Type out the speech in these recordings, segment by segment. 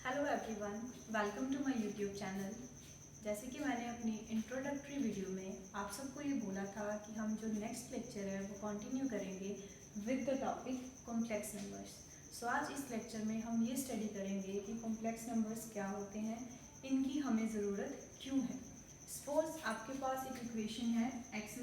Hello everyone, welcome to my YouTube channel. जैसे कि मैंने अपनी इंट्रोडक्टरी वीडियो में आप सबको ये बोला था कि हम जो नेक्स्ट लेक्चर है वो कंटिन्यू करेंगे with the topic complex numbers. So आज इस लेक्चर में हम ये स्टडी करेंगे कि कॉम्प्लेक्स नंबर्स क्या होते हैं, इनकी हमें ज़रूरत क्यों है। सपोज आपके पास एक इक्वेशन है x²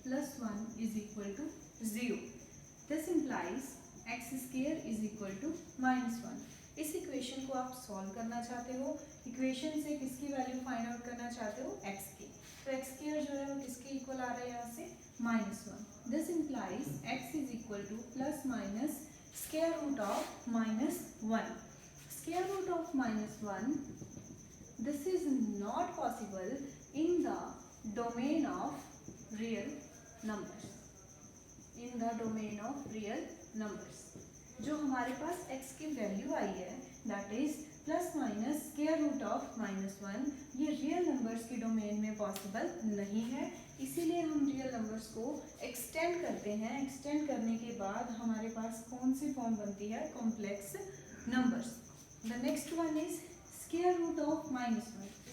+ 1 = 0। This implies x² = -1। इस इक्वेशन को आप सॉल्व करना चाहते हो, इक्वेशन से किसकी वैल्यू फाइंड आउट करना चाहते हो, x की। तो x² जो है वो किसके इक्वल आ रहा है यहाँ से, -1। This implies x = ± square root of -1। Square root of -1, this is not possible in the domain of real numbers. In the domain of real numbers जो हमारे पास x की वैल्यू आई है that is ± square root of -1, ये real numbers की domain में possible नहीं है। इसीलिए हम रियल नंबर्स को एक्सटेंड करते हैं। एक्सटेंड करने के बाद हमारे पास कौन सी फॉर्म बनती है, complex numbers. The next one is square root of -1।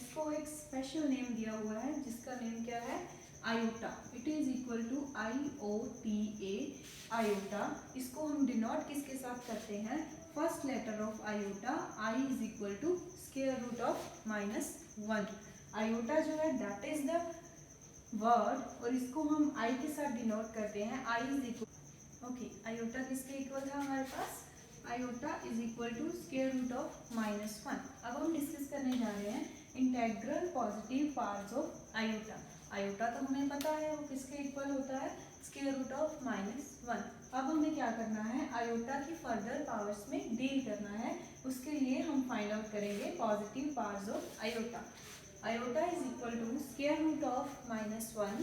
इसको एक स्पेशल नेम दिया हुआ है जिसका नेम क्या है, iota. It is equal to IOTA, iota. इसको हम डिनोट किसके साथ करते हैं, first letter of iota I is equal to square root of -1। Iota जो है दैट इज द वर्ड और इसको हम I के साथ डिनोट करते हैं। I is equal, okay, iota किसके इक्वल था हमारे पास, iota is equal to square root of -1। अब हम डिस्कस करने जा रहे हैं integral positive parts of iota. Iota तो हमें पता है वो किसके इक्वल होता है, स्क्वायर रूट ऑफ -1। अब हमें क्या करना है, आयोटा की फर्दर पावर्स में डील करना है। उसके लिए हम फाइंड आउट करेंगे positive powers of iota. Iota is equal to square root of -1।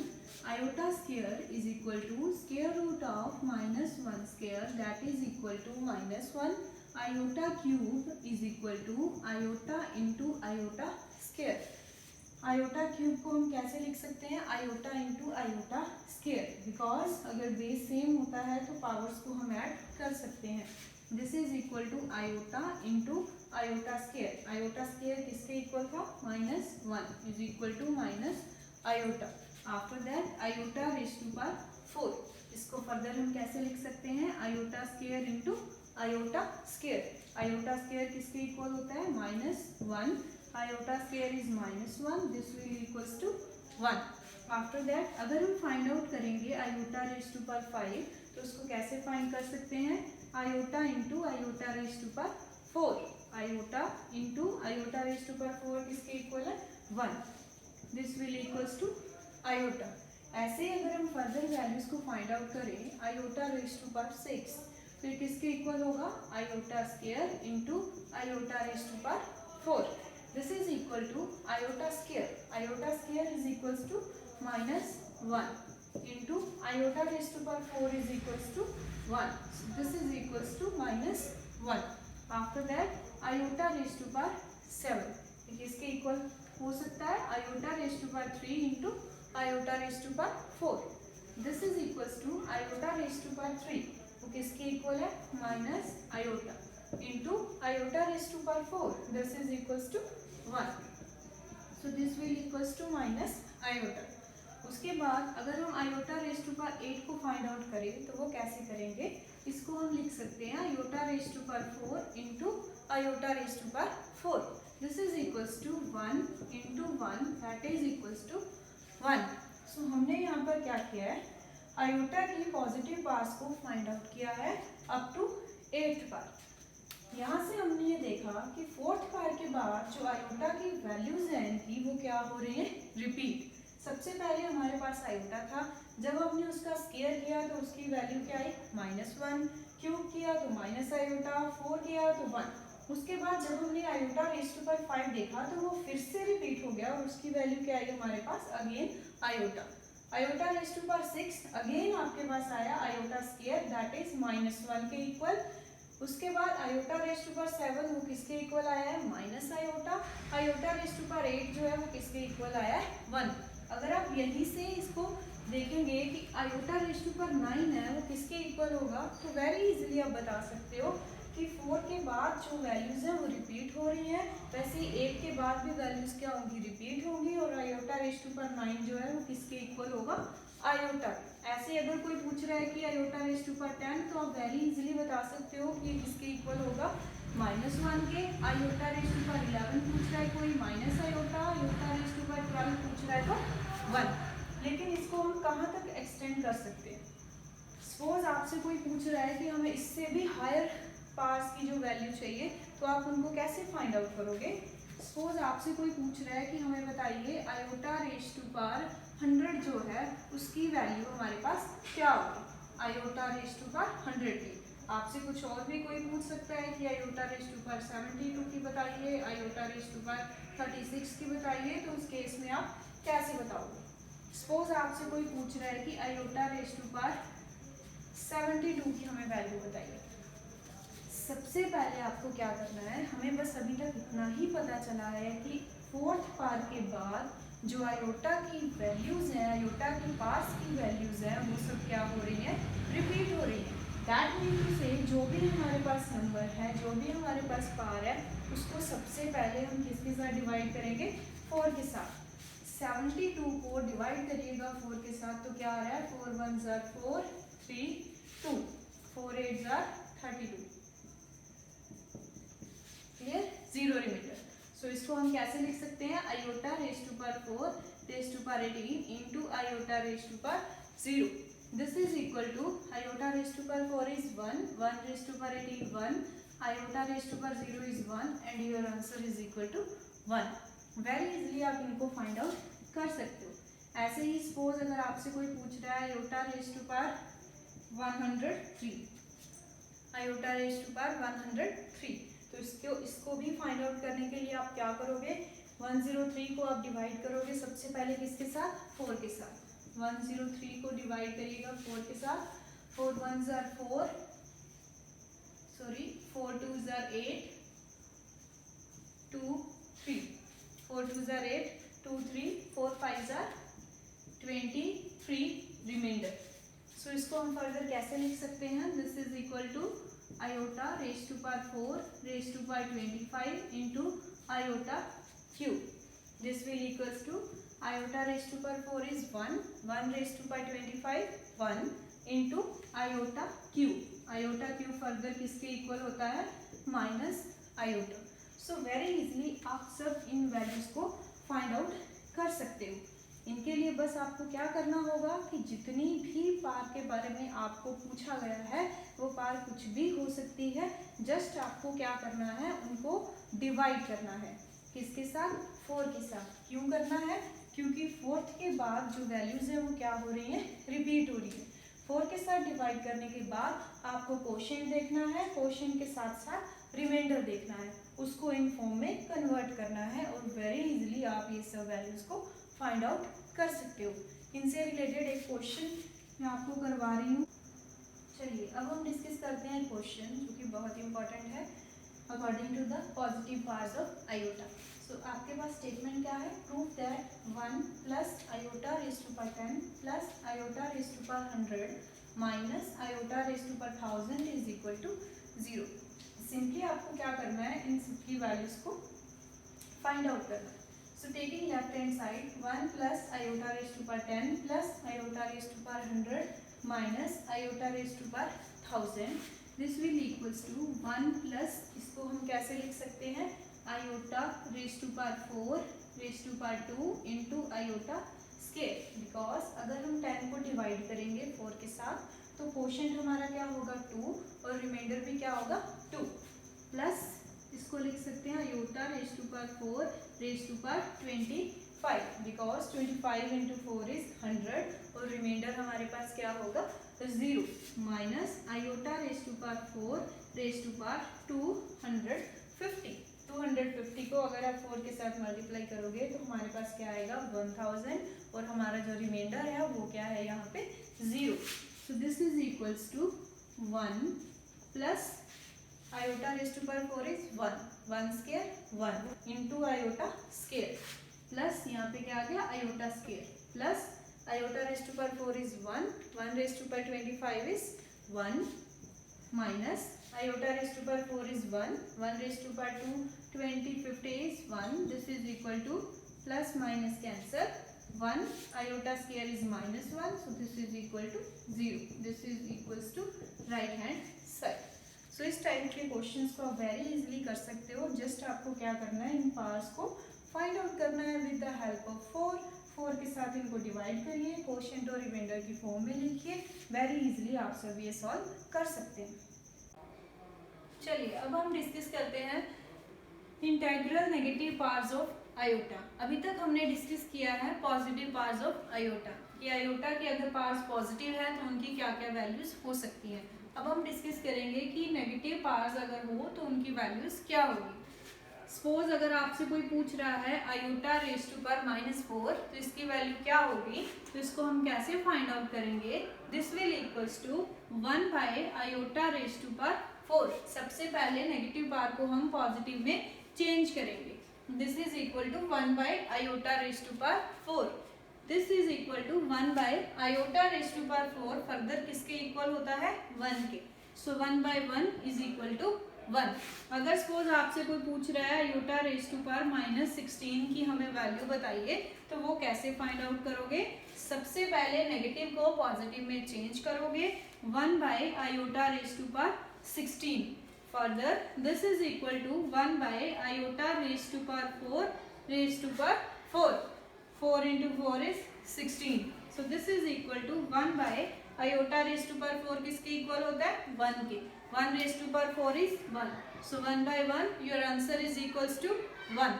Iota square is equal to square root of -1 square that is equal to -1। Iota cube is equal to iota into iota square. Iota cube को हम कैसे लिख सकते हैं, iota into iota square, because अगर base same होता है तो पावर्स को हम ऐड कर सकते हैं। This is equal to iota into iota square. Iota square किसके इक्वल था, -1 is equal to minus iota. After that iota raise to power 4। इसको फर्दर हम कैसे लिख सकते हैं, iota square into iota square. Iota square किसके इक्वल होता है, -1। Iota square is -1, this will equals to 1। After that अगर हम फाइंड आउट करेंगे आयोटा रेज़ टू पावर 5 तो उसको कैसे फाइंड कर सकते हैं, iota into iota raise to power 4। Iota into iota raise to power 4 किसके इक्वल है, 1। This will equals to iota. ऐसे अगर हम फर्दर वैल्यूज को फाइंड आउट करें, आयोटा रेज़ टू पावर 6 फिर किसके इक्वल होगा, iota square into iota raise to power 4। This is equal to iota square. Iota square is equals to -1 into iota raised to power 4 is equals to 1. So this is equals to -1. After that iota raised to power 7 किसके equal हो सकता है, iota raised to power 3 into iota raised to power 4. This is equals to iota raised to power 3 वो किसके equal है, minus iota into iota raised to power 4. This is equals to 1. So this will equals to minus iota. उसके बाद अगर हम iota raised to power 8 को find out करें तो वो कैसे करेंगे, इसको हम लिख सकते हैं iota raised to power 4 into iota raised to power 4. This is equals to 1 into 1 that is equals to 1. So हमने यहाँ पर क्या किया है, iota की पॉजिटिव पार्ट्स को फाइंड आउट किया है अप टू 8th पार्ट। यहाँ से हमने ये देखा कि 4th पावर के बाद जो आयोटा की वैल्यूज हैं इनकी वो क्या हो रही हैं, रिपीट। सबसे पहले हमारे पास आयोटा था, जब हमने उसका स्क्वायर किया तो उसकी वैल्यू क्या आई, -1। क्यूब किया तो माइनस आयोटा, 4 किया तो 1। उसके बाद जब हमने आयोटा रेज़ टू पावर 5 देखा तो वो फिर से रिपीट हो गया और उसकी वैल्यू क्या आई हमारे पास, again iota. Iota raise to power 6 again आपके पास आया आयोटा स्क्वायर दैट इज -1 के इक्वल। उसके बाद आयोटा रेज़ टू पावर 7 वो किसके इक्वल आया है, minus iota. Iota raise to power 8 जो है वो किसके इक्वल आया है, 1। अगर आप यहीं से इसको देखेंगे कि आयोटा रेज़ टू पावर 9 है वो किसके इक्वल होगा, तो वेरी इजीली आप बता सकते हो कि 4 के बाद जो वैल्यूज़ हैं वो रिपीट हो रही हैं, वैसे ही 8 के बाद भी वैल्यूज़ क्या होंगी, रिपीट होंगी। और आयोटा रेज़ टू पावर 9 जो है वो किसके इक्वल होगा, आयोटा। ऐसे अगर कोई पूछ रहा है कि आयोटा रेज़ टू पावर 10 तो आप वेरी इजीली बता सकते हो कि किसके इक्वल होगा, -1 के। आयोटा रेज़ टू पावर 11 पूछ रहा है कोई, minus iota raise to power 12 पूछ रहा है तो 1। लेकिन इसको हम कहाँ तक एक्सटेंड कर सकते हैं। सपोज आपसे कोई पूछ रहा है कि हमें इससे भी हायर पार्ट्स की जो वैल्यू चाहिए, तो आप उनको कैसे फाइंड आउट करोगे। सपोज आपसे कोई पूछ रहा है कि हमें बताइए आयोटा रेज़ टू पावर 100 जो है उसकी वैल्यू हमारे पास क्या होगी, आयोटा रेज़ टू पावर 100 की। आपसे कुछ और भी कोई पूछ सकता है कि आयोटा रेज़ टू पावर 72 की बताइए, आयोटा रेज़ टू पावर 36 की बताइए, तो उस केस में आप कैसे बताओगे। सपोज आपसे कोई पूछ रहा है कि आयोटा रेज़ टू पावर 72 की हमें वैल्यू बताइए। सबसे पहले आपको क्या करना है, हमें बस अभी तक इतना ही पता चला है कि 4th पावर के बाद जो आयोटा की वैल्यूज़ हैं, आयोटा की पार्ट्स की वैल्यूज़ हैं, वो सब क्या हो रही हैं, रिपीट हो रही हैं। दैट मीन टू से जो भी हमारे पास नंबर है, जो भी हमारे पास पावर है, उसको सबसे पहले हम किसके साथ डिवाइड करेंगे, 4 के साथ। 72 को डिवाइड करिएगा 4 के साथ तो क्या आ रहा है, 4 1 4 3 2, 4 8 32, क्लियर, 0 रिमाइंडर। सो इसको हम कैसे लिख सकते हैं, iota raise to power 4 raise to power 18 into iota raise to power 0। This is equal to iota raise to power 4 is 1, 1 raise to power 18 1, iota raise to power 0 is 1 and your answer is equal to 1। Very easily आप इनको find out कर सकते हो। ऐसे ही suppose अगर आपसे कोई पूछ रहा है iota raise to power 103, iota raise to power 103, तो इसको भी फाइंड आउट करने के लिए आप क्या करोगे, 103 को आप डिवाइड करोगे सबसे पहले किसके साथ, 4 के साथ। 103 को डिवाइड करिएगा 4 के साथ, 4 1 4 सॉरी 4 2 8 2 3, 4 2 8 2 3, 4 5 23 रिमाइंडर। सो इसको हम फर्दर कैसे लिख सकते हैं, this is equal to iota raise to power 4 raise to power 25 into iota cube. This will equals to iota raise to power 4 is 1, 1 raise to power 25 1 into iota cube. Iota cube further किसके equal होता है, minus iota. So very easily आप सब इन values को find out कर सकते हो। इनके लिए बस आपको क्या करना होगा कि जितनी भी पार के बारे में आपको पूछा गया है वो पार कुछ भी हो सकती है, जस्ट आपको क्या करना है, उनको डिवाइड करना है किसके साथ, 4 के साथ। क्यों करना है, क्योंकि 4th के बाद जो वैल्यूज़ है वो क्या हो रही हैं, रिपीट हो रही है। 4 के साथ डिवाइड करने के बाद आपको क्वोशिएंट देखना है, क्वोशिएंट के साथ साथ रिमाइंडर देखना है, उसको इन फॉर्म में कन्वर्ट करना है और वेरी इजीली आप ये सब वैल्यूज़ को फाइंड आउट कर सकते हो। इनसे रिलेटेड एक क्वेश्चन मैं आपको करवा रही हूँ। चलिए अब हम डिस्कस करते हैं क्वेश्चन जो कि बहुत इंपॉर्टेंट है, according to the positive parts of iota. So आपके पास स्टेटमेंट क्या है, prove that 1 plus iota raise to power 10 plus iota raise to power 100 minus iota raise to power 1000 is equal to 0। Simply आपको क्या करना है, इन सबकी वैल्यूज़ को फाइंड आउट करना है। So taking left hand side 1 plus iota raised to power 10 plus iota raised to power 100 minus iota raised to power 1000, this will equals to 1 plus, इसको हम कैसे लिख सकते हैं, iota raised to power 4 raised to power 2 into iota square, because अगर हम 10 को divide करेंगे 4 के साथ तो क्वोशिएंट हमारा क्या होगा 2 और रिमाइंडर भी क्या होगा 2, प्लस इसको लिख सकते हैं iota raise to power 4 raise to power 25, because 25 into 4 is 100 और रिमाइंडर हमारे पास क्या होगा 0, minus iota raise to power 4 raise to power 250। 250 को अगर आप 4 के साथ मल्टीप्लाई करोगे तो हमारे पास क्या आएगा 1000 और हमारा जो रिमाइंडर है वो क्या है यहाँ पे 0। So this is equals to 1 plus iota raise to power 4 is 1 square 1 into iota square plus यहाँ पे क्या आ गया iota square plus iota raise to power 4 is 1 raise to power 25 is 1 minus iota raised to power 4 is 1, 1 raised to power 2, 20, 50 is 1. This is equal to plus minus cancel. 1 iota square is minus 1, so this is equal to 0. This is equals to right hand side. सो इस type के questions को आप very easily कर सकते हो. Just आपको क्या करना है, इन पार्ट्स को फाइंड आउट करना है विद द हेल्प ऑफ 4 के साथ इनको डिवाइड करिए, कोशेंट और रिमाइंडर की फॉर्म में लिखिए. वेरी इजीली आप सब ये सॉल्व कर सकते हैं. चलिए अब हम डिस्कस करते हैं integral negative parts of iota. अभी तक हमने डिस्कस किया है पॉजिटिव पार्ट्स ऑफ आयोटा कि आयोटा के अगर पार्ट्स पॉजिटिव है तो उनकी क्या क्या वैल्यूज हो सकती हैं. अब हम डिस्कस करेंगे कि नेगेटिव पार्ट्स अगर हो तो उनकी वैल्यूज क्या होगी. सपोज अगर आपसे कोई पूछ रहा है आयोटा रेज़ टू पावर -4 तो इसकी वैल्यू क्या होगी, तो इसको हम कैसे फाइंड आउट करेंगे. This will equals to 1 by iota raise to power 4. सबसे पहले नेगेटिव पार्ट को हम पॉजिटिव में चेंज करेंगे. This is equal to 1 by iota raise to power 4. This is equal to 1 by iota raise to power 4. Further किसके equal होता है, 1 के. So 1 by 1 is equal to 1. अगर सपोज आपसे कोई पूछ रहा है आयोटा रेज़ टू पावर -16 की हमें वैल्यू बताइए, तो वो कैसे फाइंड आउट करोगे. सबसे पहले नेगेटिव को पॉजिटिव में चेंज करोगे. 1 by iota raise to power 16. Further this is equal to 1 by iota raise to power 4 raise to power 4. 4 into 4 is 16. So this is equal to 1 by iota raised to power 4 किसके equal होता है, 1 के. 1 raised to power 4 is 1. So 1 by 1 your answer is equals to 1.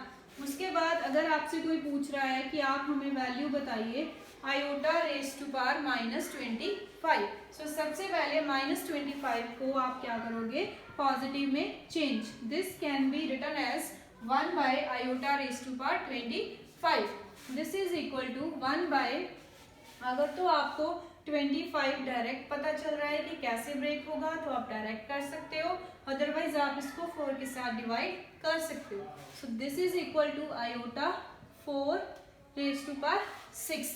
उसके बाद अगर आपसे कोई पूछ रहा है कि आप हमें वैल्यू बताइए iota raise to power -25. So सबसे पहले -25 को आप क्या करोगे, पॉजिटिव में change. This can be written as 1 by iota raise to power 25. This is equal to 1 by, अगर तो आपको 25 डायरेक्ट पता चल रहा है कि कैसे ब्रेक होगा तो आप डायरेक्ट कर सकते हो, अदरवाइज आप इसको 4 के साथ डिवाइड कर सकते हो. So this is equal to iota 4 raise to power 6.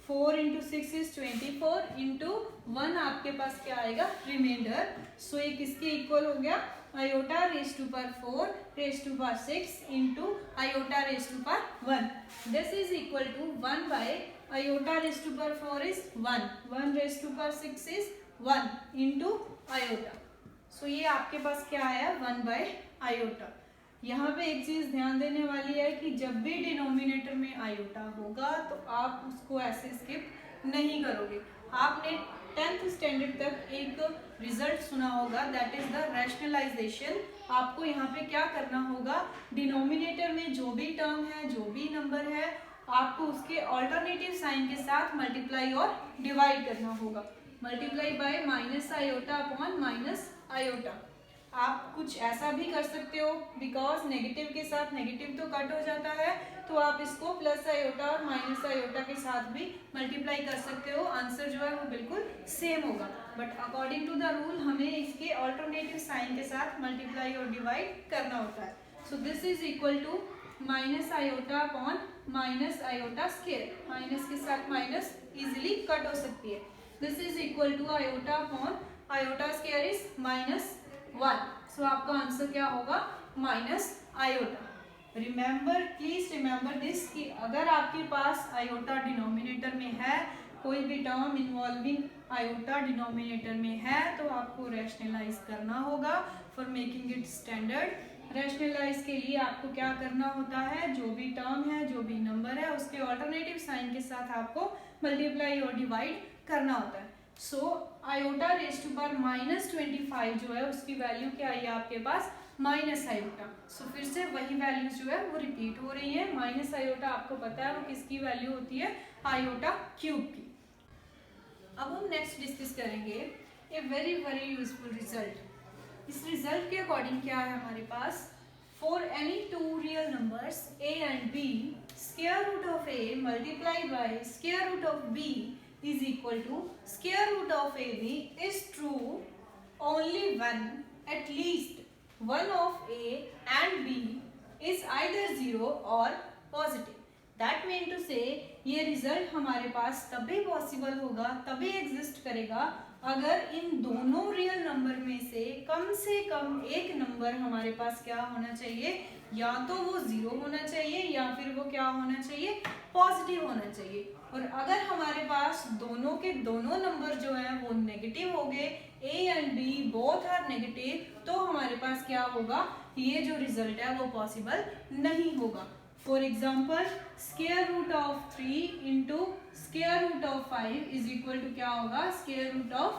4 into 6 is 24 into 1 आपके पास क्या आएगा, रिमाइंडर. सो ये किसके इक्वल हो गया, iota raise to power 4 raise to power 6 into iota raise to power 1. This is equal to 1 by iota raise to power 4 is 1. 1 raise to power 6 is 1 into iota. So ये आपके पास क्या आया, 1 by iota. यहाँ पे एक चीज ध्यान देने वाली है कि जब भी डिनोमिनेटर में आयोटा होगा तो आप उसको ऐसे स्किप नहीं करोगे. आपने 10th स्टैंडर्ड तक एक रिजल्ट सुना होगा, दैट इज द रैशनलाइजेशन. आपको यहाँ पे क्या करना होगा, डिनोमिनेटर में जो भी टर्म है, जो भी नंबर है, आपको उसके ऑल्टरनेटिव साइन के साथ मल्टीप्लाई और डिवाइड करना होगा. Multiply by minus iota upon minus iota. आप कुछ ऐसा भी कर सकते हो, बिकॉज नेगेटिव के साथ नेगेटिव तो कट हो जाता है, तो आप इसको प्लस आयोटा और माइनस आयोटा के साथ भी मल्टीप्लाई कर सकते हो. आंसर जो है वो बिल्कुल सेम होगा, but according to the rule हमें इसके ऑल्टरनेटिव साइन के साथ मल्टीप्लाई और डिवाइड करना होता है. So this is equal to minus iota upon minus iota square. Minus के साथ माइनस इजिली कट हो सकती है. This is equal to iota upon iota square is -1. So आपका आंसर क्या होगा, minus iota. Remember, please remember this कि अगर आपके पास आयोटा डिनोमिनेटर में है, कोई भी टर्म इन्वॉल्विंग आयोटा डिनोमिनेटर में है, तो आपको रैशनलाइज करना होगा for making it standard. Rationalise के लिए आपको क्या करना होता है, जो भी टर्म है, जो भी नंबर है, उसके ऑल्टरनेटिव साइन के साथ आपको मल्टीप्लाई और डिवाइड करना होता है. So iota raise to power -25 जो है उसकी वैल्यू क्या आई आपके पास, माइनस आयोटा. सो फिर से वही वैल्यूज जो है वो रिपीट हो रही है. माइनस आयोटा आपको पता है वो किसकी वैल्यू होती है, आयोटा क्यूब की. अब हम नेक्स्ट डिस्कस करेंगे ए वेरी यूजफुल रिजल्ट. इस रिजल्ट के अकॉर्डिंग क्या है हमारे पास, for any two real numbers a and b, square root of a multiply by square root of b is equal to square root of AB is true only when at least one of A and B is either 0 or positive. That mean to say ये result हमारे पास तभी possible होगा, तभी exist करेगा अगर इन दोनों real number में से कम एक नंबर हमारे पास क्या होना चाहिए, या तो वो 0 होना चाहिए या फिर वो क्या होना चाहिए, पॉजिटिव होना चाहिए। और अगर हमारे पास दोनों के दोनों नंबर जो हैं वो नेगेटिव हो गए, A and B both are negative, तो हमारे पास क्या होगा, ये जो रिजल्ट है वो पॉसिबल नहीं होगा। For example square root of 3 into square root of 5 is equal to क्या होगा, स्क्वायर रूट ऑफ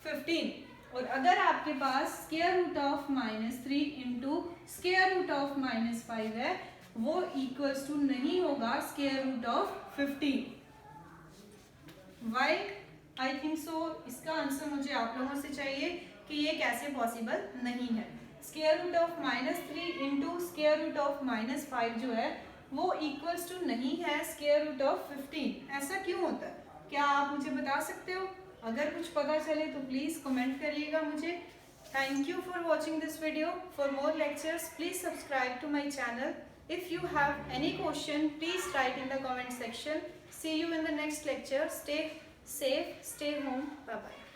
15। और अगर आपके पास square root of -3 into square root of -5 है, वो इक्वल्स टू नहीं होगा square root of 15। Why? I think so इसका आंसर मुझे आप लोगों से चाहिए कि ये कैसे पॉसिबल नहीं है। Square root of -3 into square root of -5 जो है वो इक्वल्स टू नहीं है स्क्वायर रूट ऑफ 15। ऐसा क्यों होता है, क्या आप मुझे बता सकते हो? अगर कुछ पता चले तो प्लीज़ कमेंट करिएगा मुझे। Thank you for watching this video. For more lectures please subscribe to my channel. If you have any question, please write in the comment section. See you in the next lecture. Stay safe, stay home. Bye bye.